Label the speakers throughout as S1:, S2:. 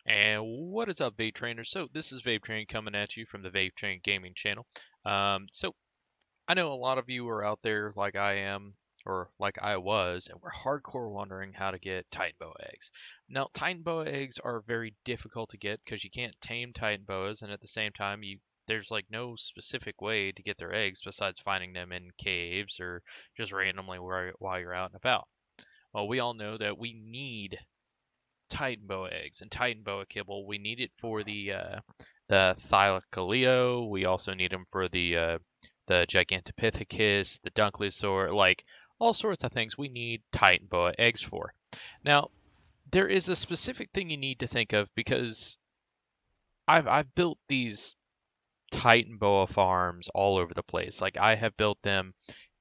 S1: And what is up, Vape Trainers? So this is Vape Train coming at you from the Vape Train Gaming channel. So I know a lot of you are out there like I am, or like I was, and we're hardcore wondering how to get Titanboa eggs. Now, Titanboa eggs are very difficult to get because you can't tame Titanboas, and at the same time, there's like no specific way to get their eggs besides finding them in caves or just randomly while you're out and about. Well, we all know that we need Titanboa eggs and Titanboa kibble. We need it for the Thylacoleo. We also need them for the Gigantopithecus, the Dunkleosaur, like all sorts of things we need Titanboa eggs for. Now, there is a specific thing you need to think of because I've built these Titanboa farms all over the place. Like I have built them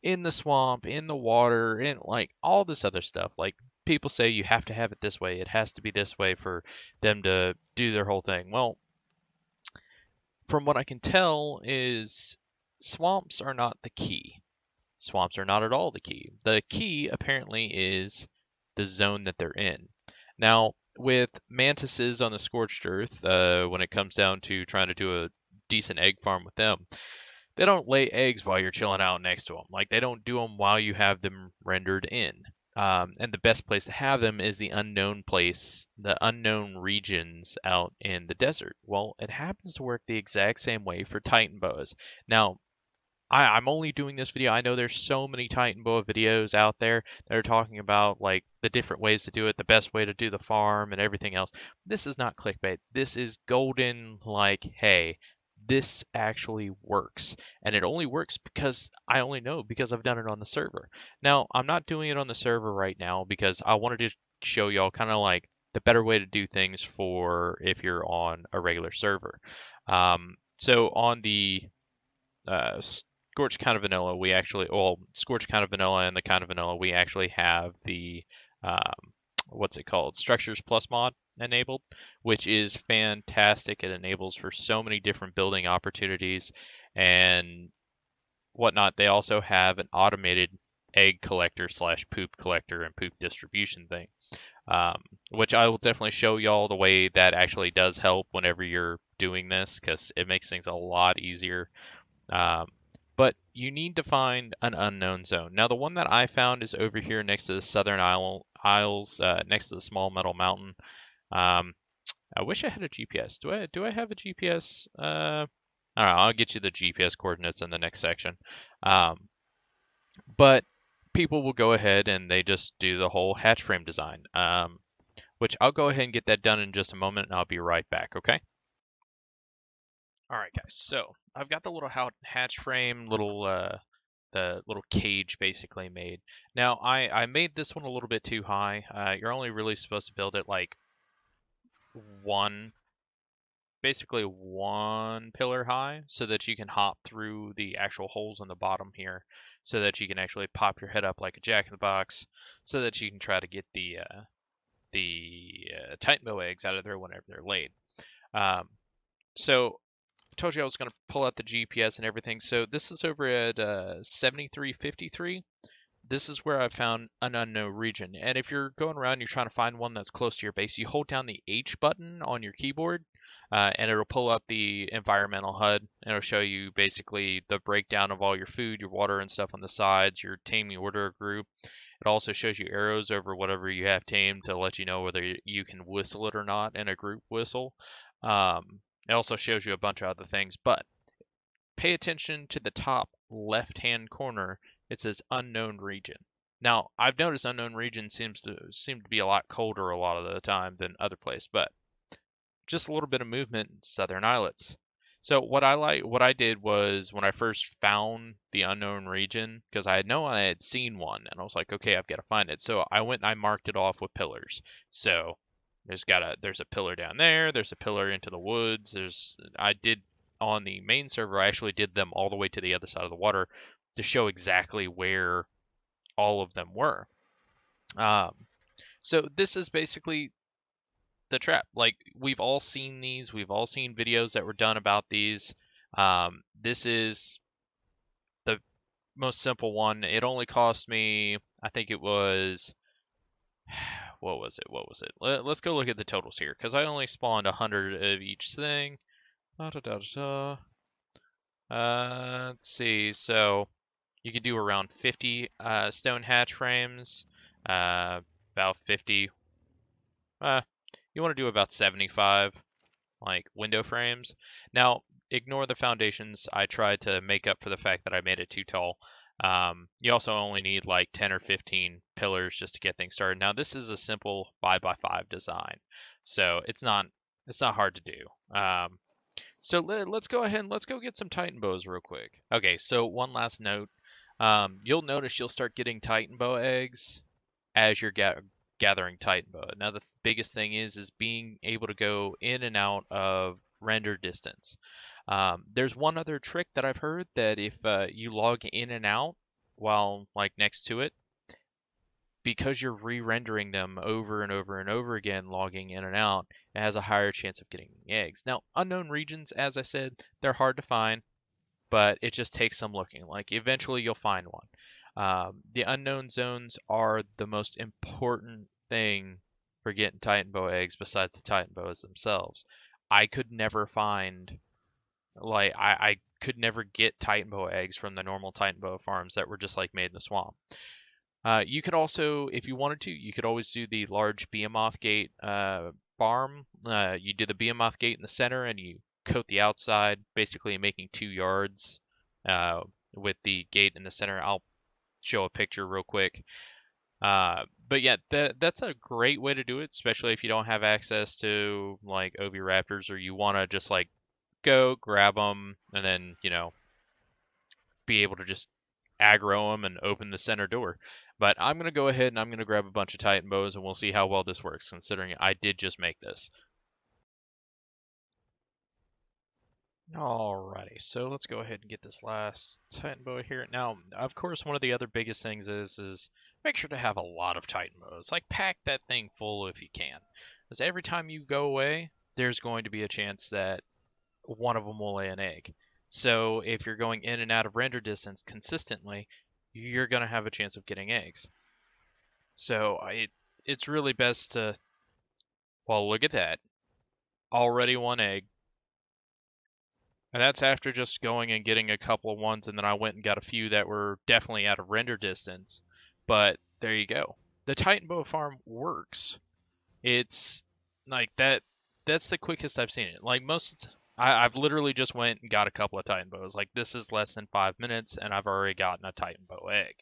S1: in the swamp, in the water, in like all this other stuff. Like people say you have to have it this way. It has to be this way for them to do their whole thing. Well, from what I can tell is swamps are not the key. Swamps are not at all the key. The key apparently is the zone that they're in. Now, with mantises on the scorched earth, when it comes down to trying to do a decent egg farm with them, they don't lay eggs while you're chilling out next to them. Like they don't do them while you have them rendered in. And the best place to have them is the unknown place, the unknown regions out in the desert. Well, it happens to work the exact same way for Titanboas. Now, I'm only doing this video. I know there's so many Titanboa videos out there that are talking about like the different ways to do it, the best way to do the farm, and everything else. This is not clickbait. This is golden. Like, hey, this actually works, and it only works because I only know because I've done it on the server. Now, I'm not doing it on the server right now because I wanted to show y'all kind of like the better way to do things for if you're on a regular server. So on the uh, Scorched Kind of Vanilla, we actually, well, Scorched Kind of Vanilla and the Kind of Vanilla, we actually have the, what's it called? Structures Plus mod enabled, which is fantastic. It enables for so many different building opportunities and whatnot. They also have an automated egg collector slash poop collector and poop distribution thing, which I will definitely show y'all the way that actually does help whenever you're doing this because it makes things a lot easier. Um, but you need to find an unknown zone. Now, the one that I found is over here next to the Southern Isles, next to the small metal mountain. Um, I wish I had a GPS. Do I have a GPS? I don't know. I'll get you the GPS coordinates in the next section. Um, but people will go ahead and they just do the whole hatch frame design, which I'll go ahead and get that done in just a moment, and I'll be right back. Okay. All right, guys. So I've got the little hatch frame, the little cage basically made. Now I made this one a little bit too high. You're only really supposed to build it like one, basically one pillar high, so that you can hop through the actual holes in the bottom here, so that you can actually pop your head up like a jack in the box, so that you can try to get the Titanboa eggs out of there whenever they're laid. Um, so told you I was going to pull out the GPS and everything. So this is over at 7353. This is where I found an unknown region. And if you're going around, you're trying to find one that's close to your base, you hold down the H button on your keyboard, and it'll pull up the environmental HUD, and it'll show you basically the breakdown of all your food, your water, and stuff on the sides, your taming order group. It also shows you arrows over whatever you have tamed to let you know whether you can whistle it or not in a group whistle. It also shows you a bunch of other things, but pay attention to the top left-hand corner. It says unknown region. Now, I've noticed unknown region seem to be a lot colder a lot of the time than other place, but just a little bit of movement in southern islets. So what I did was when I first found the unknown region, because I had known I had seen one, and I was like, okay, I've got to find it. So I went and I marked it off with pillars. So there's a pillar down there, there's a pillar into the woods. I did on the main server, I actually did them all the way to the other side of the water to show exactly where all of them were. Um, so this is basically the trap. Like we've all seen these, we've all seen videos that were done about these. This is the most simple one. It only cost me, I think it was, what was it? What was it? Let's go look at the totals here, because I only spawned 100 of each thing. Da, da, da, da, da. Let's see. So you could do around 50 stone hatch frames, about 50. You want to do about 75 like window frames. Now, ignore the foundations. I tried to make up for the fact that I made it too tall. You also only need like 10 or 15 pillars just to get things started. Now, this is a simple 5x5 design, so it's not hard to do. So let's go ahead and let's go get some Titanboas real quick. Okay, so one last note. You'll notice you'll start getting Titanboa eggs as you're gathering Titanboa. Now the biggest thing is being able to go in and out of render distance. There's one other trick that I've heard that if you log in and out while like next to it, because you're re-rendering them over and over and over again, logging in and out, it has a higher chance of getting eggs. Now, unknown regions, as I said, they're hard to find, but it just takes some looking. Like eventually you'll find one. The unknown zones are the most important thing for getting Titanboa eggs besides the Titanboas themselves. I could never find, like, I could never get Titanboa eggs from the normal Titanboa farms that were just like made in the swamp. You could also, if you wanted to, you could always do the large Behemoth Gate farm. You do the Behemoth Gate in the center and you coat the outside, basically making 2 yards with the gate in the center. I'll show a picture real quick. But yeah, that's a great way to do it, especially if you don't have access to like Oviraptors or you want to just like go grab them and then, be able to just aggro them and open the center door. But I'm going to go ahead and I'm going to grab a bunch of Titanboas and we'll see how well this works, considering I did just make this. Alrighty, so let's go ahead and get this last Titanboa here. Now, of course, one of the other biggest things is make sure to have a lot of Titanboas. Like, pack that thing full if you can. Because every time you go away, there's going to be a chance that one of them will lay an egg. So if you're going in and out of render distance consistently, you're going to have a chance of getting eggs. So it's really best to, well, look at that. Already one egg. And that's after just going and getting a couple of ones, and then I went and got a few that were definitely out of render distance. But there you go. The Titanboa farm works. It's like that. That's the quickest I've seen it. Like I've literally just went and got a couple of Titanboas. Like this is less than 5 minutes, and I've already gotten a Titanboa egg.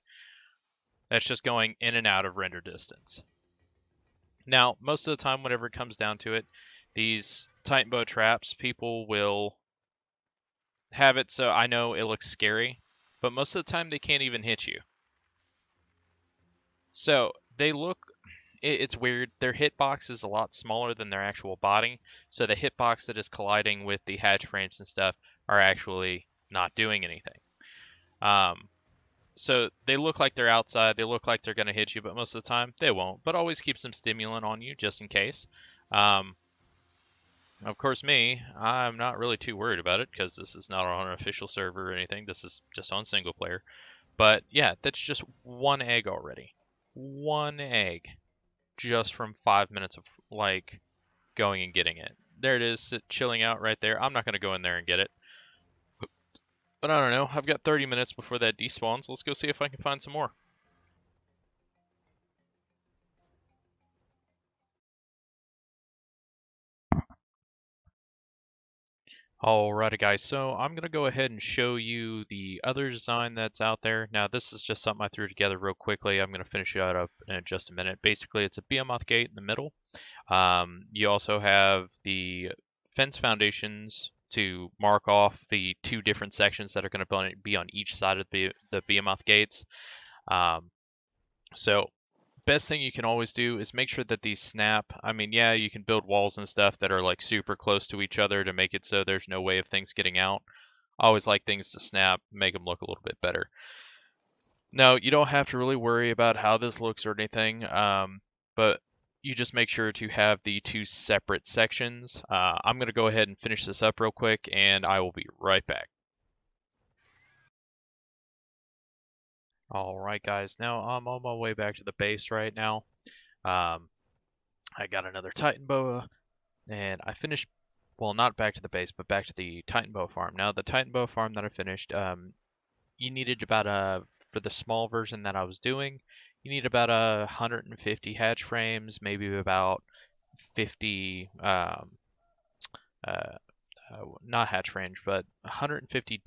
S1: That's just going in and out of render distance. Now, most of the time, whenever it comes down to it, these Titanboa traps, people will have it so I know it looks scary, but most of the time they can't even hit you. So they look, it's weird. Their hitbox is a lot smaller than their actual body, so the hitbox that is colliding with the hatch frames and stuff are actually not doing anything. So they look like they're outside, they look like they're going to hit you, but most of the time they won't. But always keep some stimulant on you just in case. Of course, I'm not really too worried about it because this is not on an official server or anything. This is just on single player. But yeah, that's just one egg already. One egg just from 5 minutes of like going and getting it. There it is, chilling out right there. I'm not going to go in there and get it. But I don't know. I've got 30 minutes before that despawns. Let's go see if I can find some more. Alrighty guys, so I'm going to go ahead and show you the other design that's out there. Now this is just something I threw together real quickly. I'm going to finish it up in just a minute. Basically it's a Behemoth gate in the middle. You also have the fence foundations to mark off the 2 different sections that are going to be on each side of the Behemoth gates. So best thing you can always do is make sure that these snap. I mean, yeah, you can build walls and stuff that are like super close to each other to make it so there's no way of things getting out. I always like things to snap, make them look a little bit better. Now, you don't have to really worry about how this looks or anything, but you just make sure to have the 2 separate sections. I'm going to go ahead and finish this up real quick, and I will be right back. All right, guys. Now I'm on my way back to the base right now. I got another Titanboa, and I finished, well, not back to the base, but back to the Titanboa farm. Now, the Titanboa farm that I finished, you needed about for the small version that I was doing, you need about 150 hatch frames, maybe about 50, uh, not hatch frames, but 150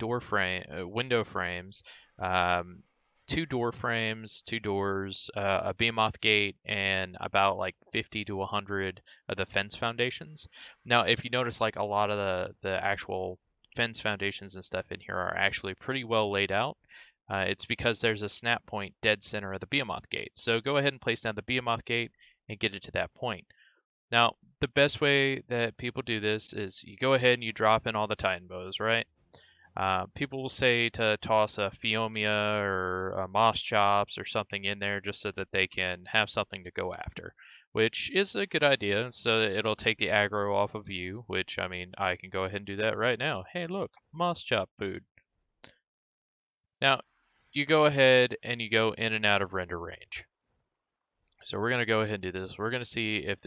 S1: window frames, um, two door frames, two doors, a behemoth gate, and about like 50 to 100 of the fence foundations. Now, if you notice, like a lot of the actual fence foundations and stuff in here are actually pretty well laid out. It's because there's a snap point dead center of the behemoth gate. So go ahead and place down the behemoth gate and get it to that point. Now, the best way that people do this is you go ahead and you drop in all the Titanboas, right? People will say to toss a Phiomia or a Moss Chops or something in there just so that they can have something to go after, which is a good idea. So that it'll take the aggro off of you, which, I mean, I can go ahead and do that right now. Hey, look, Moss Chop food. Now, you go ahead and you go in and out of render range. So we're going to go ahead and do this. We're going to see if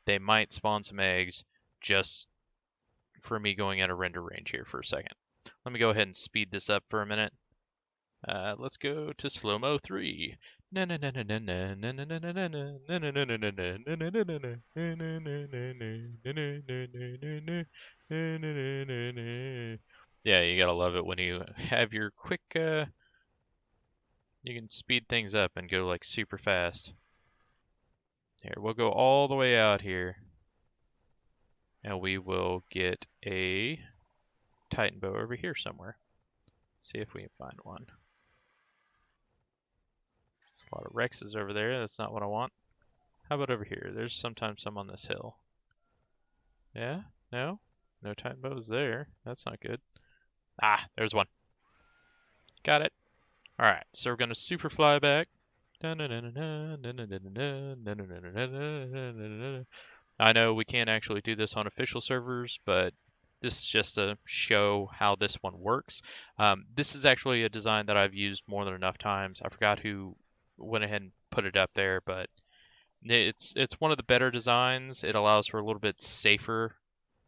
S1: they might spawn some eggs just for me going out of render range here for a second. Let me go ahead and speed this up for a minute. Let's go to slow-mo 3. Yeah, you gotta love it when you have your quick, you can speed things up and go like super fast. Here, we'll go all the way out here. And we will get a Titanboa over here somewhere. See if we can find one. There's a lot of Rexes over there. That's not what I want. How about over here? There's sometimes some on this hill. Yeah? No? No Titanboas there. That's not good. Ah, there's one. Got it. Alright, so we're going to super fly back. I know we can't actually do this on official servers, but this is just to show how this one works. This is actually a design that I've used more than enough times. I forgot who went ahead and put it up there, but it's one of the better designs. It allows for a little bit safer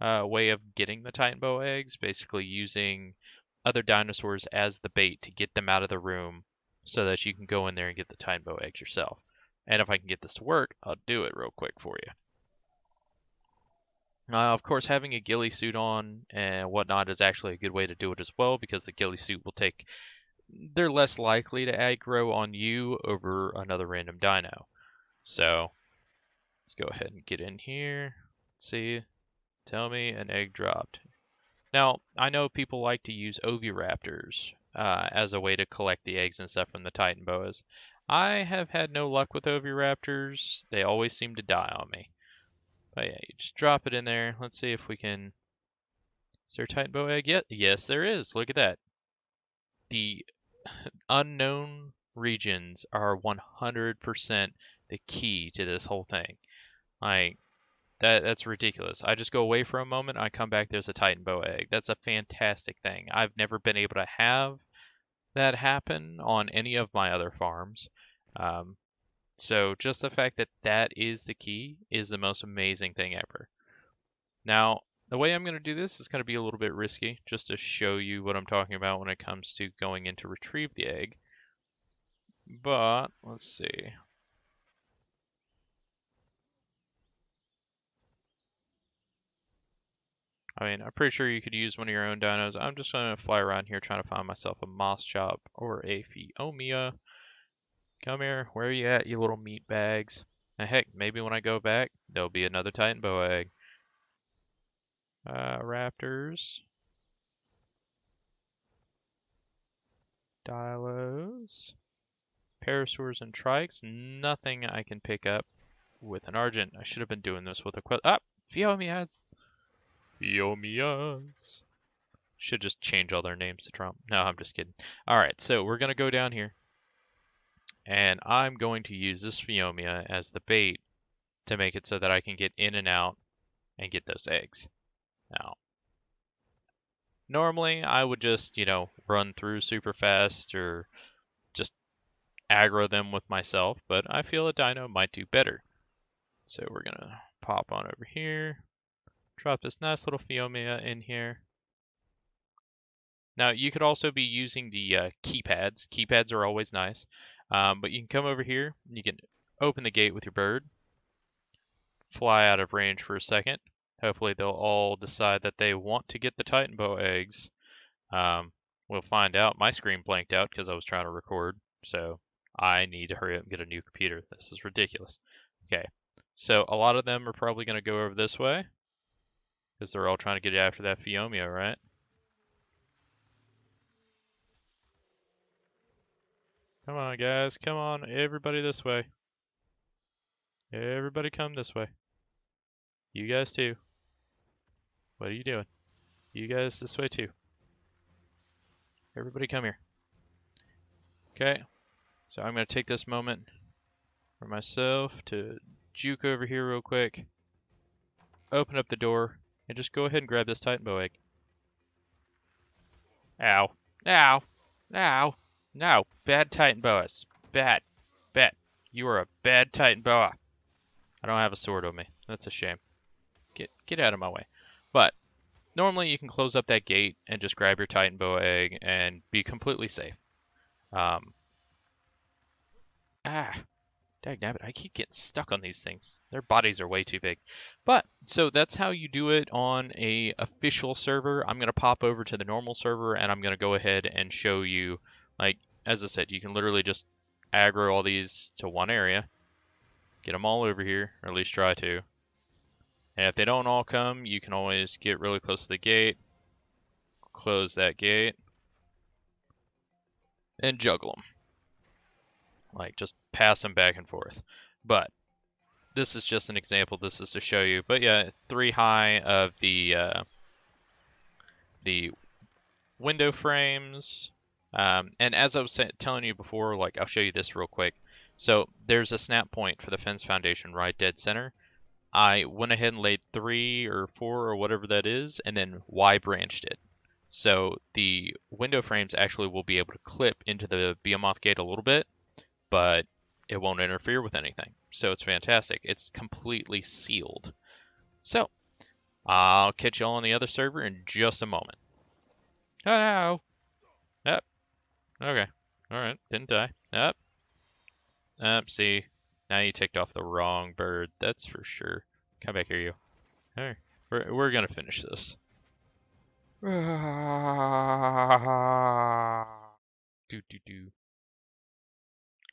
S1: way of getting the Titanboa eggs, basically using other dinosaurs as the bait to get them out of the room so that you can go in there and get the Titanboa eggs yourself. And if I can get this to work, I'll do it real quick for you. Of course, having a ghillie suit on and whatnot is actually a good way to do it as well, because the ghillie suit will take, they're less likely to aggro on you over another random dino. So let's go ahead and get in here. Let's see, tell me an egg dropped. Now, I know people like to use oviraptors as a way to collect the eggs and stuff from the Titanboas. I have had no luck with oviraptors. They always seem to die on me. But yeah, you just drop it in there. Let's see if we can... Is there a Titanboa egg yet? Yes, there is. Look at that. The unknown regions are 100% the key to this whole thing. Like, that's ridiculous. I just go away for a moment, I come back, there's a Titanboa egg. That's a fantastic thing. I've never been able to have that happen on any of my other farms. So just the fact that that is the key is the most amazing thing ever. Now, the way I'm going to do this is going to be a little bit risky, just to show you what I'm talking about when it comes to going in to retrieve the egg. But, let's see. I mean, I'm pretty sure you could use one of your own dinos. I'm just going to fly around here trying to find myself a Moss Chop or a Phiomia. Come here. Where are you at, you little meat bags? And heck, maybe when I go back, there'll be another Titanboa egg. Raptors. Dilos. Parasaurs and Trikes. Nothing I can pick up with an Argent. I should have been doing this with a Quest. Ah! Phiomias! Phiomias! Should just change all their names to Trump. No, I'm just kidding. Alright, so we're going to go down here. And I'm going to use this Phiomia as the bait to make it so that I can get in and out and get those eggs. Now, normally I would just, run through super fast or just aggro them with myself, but I feel a dino might do better. So we're gonna pop on over here, drop this nice little Phiomia in here. Now you could also be using the keypads. Keypads are always nice, but you can come over here, you can open the gate with your bird, fly out of range for a second. Hopefully they'll all decide that they want to get the Titanboa eggs. We'll find out. My screen blanked out because I was trying to record, so I need to hurry up and get a new computer. This is ridiculous. Okay, so a lot of them are probably going to go over this way because they're all trying to get after that Phiomia, right? Come on, guys. Come on. Everybody this way. Everybody come this way. You guys too. What are you doing? You guys this way too. Everybody come here. Okay. So I'm going to take this moment for myself to juke over here real quick, open up the door, and just go ahead and grab this Titanboa egg. Ow. Ow. Ow. No. Bad Titanboas. Bad. Bad. You are a bad Titanboa. I don't have a sword on me. That's a shame. Get out of my way. But normally you can close up that gate and just grab your Titanboa egg and be completely safe. Dagnabbit, I keep getting stuck on these things. Their bodies are way too big. But, so that's how you do it on a official server. I'm going to pop over to the normal server and I'm going to go ahead and show you, like, as I said, you can literally just aggro all these to one area. Get them all over here, or at least try to. And if they don't all come, you can always get really close to the gate, close that gate, and juggle them. Like, just pass them back and forth. But this is just an example. This is to show you. But yeah, 3 high of the window frames. And as I was telling you before, like, I'll show you this real quick. So there's a snap point for the fence foundation right dead center. I went ahead and laid 3 or 4 or whatever that is, and then Y branched it. So the window frames actually will be able to clip into the Behemoth gate a little bit, but it won't interfere with anything. So it's fantastic. It's completely sealed. So I'll catch y'all on the other server in just a moment. Oh, no. Yep. Okay. All right. Didn't die. Yep. See. Now you ticked off the wrong bird. That's for sure. Come back here, you. All right. We're going to finish this. Do.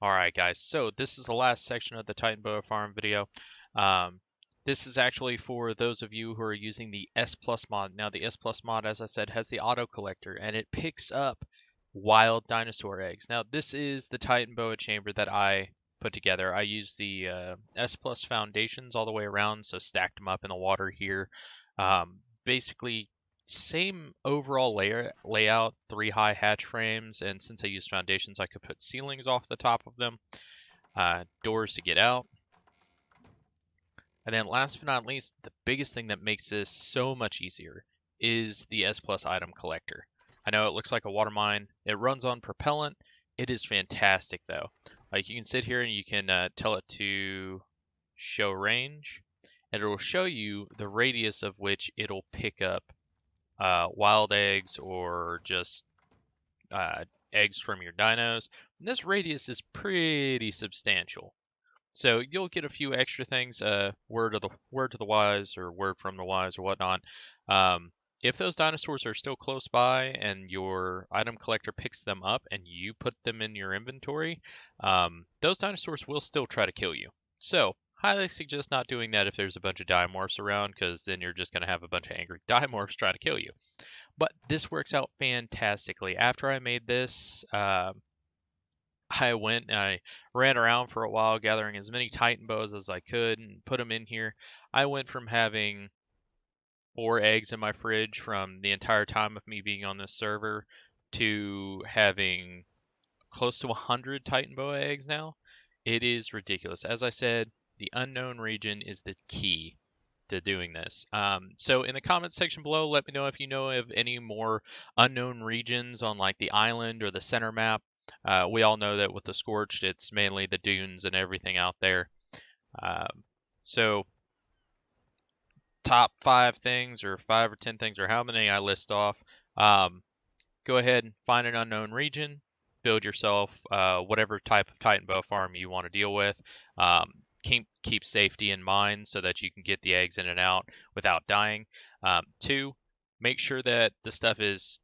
S1: Alright guys, so this is the last section of the Titanboa Farm video. This is actually for those of you who are using the S Plus mod. Now the S Plus mod, as I said, has the auto collector and it picks up wild dinosaur eggs. Now this is the Titanboa chamber that I put together. I used the S Plus foundations all the way around, so stacked them up in the water here. Basically same overall layout, 3 high hatch frames, and since I used foundations, I could put ceilings off the top of them, doors to get out. And then last but not least, the biggest thing that makes this so much easier is the S Plus item collector. I know it looks like a water mine. It runs on propellant. It is fantastic though. Like you can sit here and you can tell it to show range, and it will show you the radius of which it'll pick up wild eggs or just eggs from your dinos. And this radius is pretty substantial. So you'll get a few extra things, word to the wise or word from the wise or whatnot. If those dinosaurs are still close by and your item collector picks them up and you put them in your inventory, those dinosaurs will still try to kill you. So highly suggest not doing that if there's a bunch of dimorphs around, because then you're just going to have a bunch of angry dimorphs trying to kill you. But this works out fantastically. After I made this, I went and I ran around for a while gathering as many Titanboas as I could and put them in here. I went from having 4 eggs in my fridge from the entire time of me being on this server to having close to 100 Titanboa eggs now. It is ridiculous. As I said, the unknown region is the key to doing this. So in the comments section below, let me know if you know of any more unknown regions on like the island or the center map. We all know that with the Scorched, it's mainly the dunes and everything out there. So top 5 things or 5 or 10 things or how many I list off. Go ahead and find an unknown region, build yourself whatever type of Titanboa farm you want to deal with. Keep safety in mind so that you can get the eggs in and out without dying. 2, make sure that the stuff is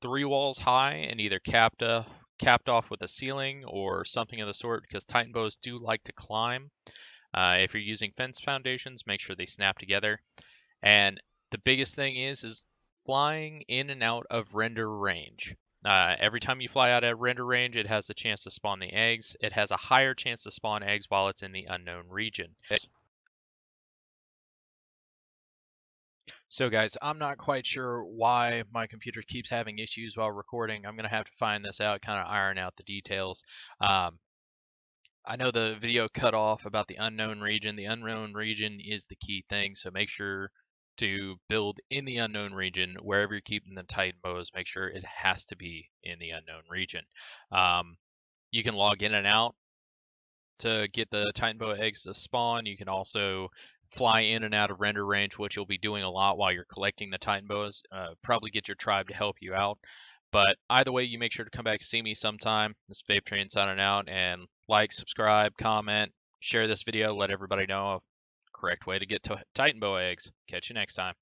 S1: 3 walls high and either capped off with a ceiling or something of the sort, because Titanboas do like to climb. If you're using fence foundations, make sure they snap together. And the biggest thing is flying in and out of render range. Every time you fly out of render range, it has a chance to spawn the eggs. It has a higher chance to spawn eggs while it's in the unknown region. So guys, I'm not quite sure why my computer keeps having issues while recording. I'm going to have to find this out, kind of iron out the details. I know the video cut off about the unknown region. The unknown region is the key thing, so make sure to build in the unknown region. Wherever you're keeping the Titanboas, make sure it has to be in the unknown region. You can log in and out to get the Titanboa eggs to spawn. You can also fly in and out of render range, which you'll be doing a lot while you're collecting the Titanboas. Probably get your tribe to help you out. But either way, you make sure to come back and see me sometime. This is Vape Train signing out, and like, subscribe, comment, share this video, let everybody know a correct way to get to Titanboa eggs. Catch you next time.